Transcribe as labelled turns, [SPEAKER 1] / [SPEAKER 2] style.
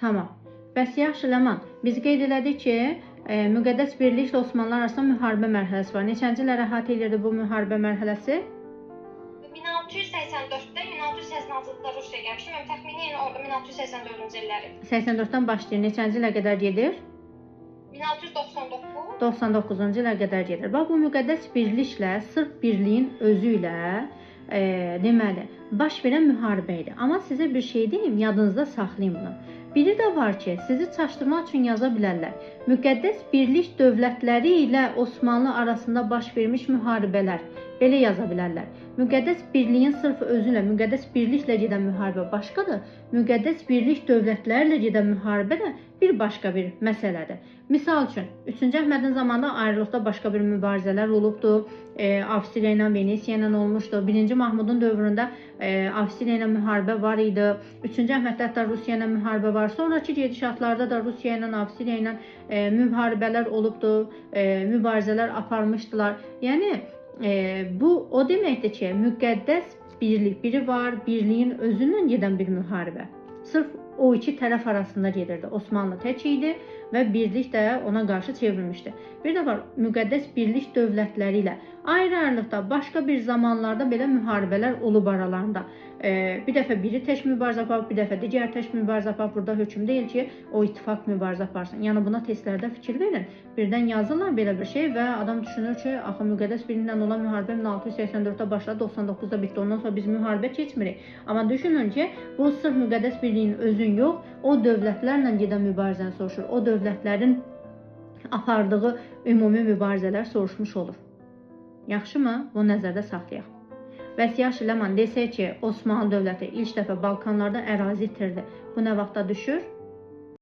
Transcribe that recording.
[SPEAKER 1] Tamam. Bəs yaxşı Ləman, biz qeyd elədik ki, müqəddəs birliklə Osmanlılar arasında müharibə mərhələsi var. Neçənci illəri əhatə edirdi bu müharibə mərhələsi?
[SPEAKER 2] 1684-də 1686-da Rusiyaya gəlmişdi. Mən təxmini yəni orada 1684-cü illəri.
[SPEAKER 1] 84-dən başlayır. Neçənci ilə qədər gedir?
[SPEAKER 2] 1699.
[SPEAKER 1] 99-cu ilə qədər gedir. Bax, bu müqəddəs birliklə, sırf birliyin özü ilə deməli, baş verən müharibə idi. Amma sizə bir şey deyim, yadınızda saxlayın bunu. Biri də var ki, sizi çaşdırmaq üçün yaza bilərlər. Müqəddəs birlik dövlətləri ilə Osmanlı arasında baş vermiş müharibələr. Belə yaza bilərlər. Müqəddəs birliyin sırf özü ilə, müqəddəs birliklə gedən müharibə başqadır. Müqəddəs birlik dövlətlərlə gedən müharibə də bir başqa bir məsələdir. Misal üçün, 3-cü Əhmədin zamanında ayrılıqda başqa bir mübarizələr olubdur. Avstriya ilə, Venesiya ilə olmuşdu. 1-ci Mahmudun dövründə Avstriya ilə müharibə var idi. 3-cü Əhməddə hətta Rusiya ilə müharibə var. Sonraki gedişatlarda da Rusiya ilə, Avstriya ilə müharibələr olubdur. Mübarizələr aparmışdılar. Yəni, bu o deməkdir ki, müqəddəs birlik, biri var, birliyin özündən gedən bir müharibə. Sırf o iki tərəf arasında gedirdi. Osmanlı tək idi və birlik də ona qarşı çevrilmişdi. Bir də var, müqəddəs birlik dövlətləri ilə ayrı-ayrılıqda başqa bir zamanlarda belə müharibələr olub aralarında. Bir dəfə biri tək mübarizə aparıb, bir dəfə digər tək mübarizə aparıb. Burada hökm deyil ki, o ittifaq mübarizə aparsın. Yəni buna testlərdə fikir verin. Birdən yazırlar belə bir şey və adam düşünür ki, axı müqəddəs birliklə olan müharibə 1684-də başladı, 99-da bitdi. Ondan sonra biz müharibə keçmirik. Amma düşünün ki, bu sırf müqəddəs birliyin özün yox, o dövlətlərlə gedən mübarizəni soruşur. O dövlətlərin apardığı ümumi mübarizələr soruşmuş olur. Yaxşımı? Bunu nəzərdə saxlayaq. Bəs yaxşı Ləman, desək ki, Osmanlı dövləti ilk dəfə Balkanlarda ərazi itirdi. Bu nə vaxtda düşür?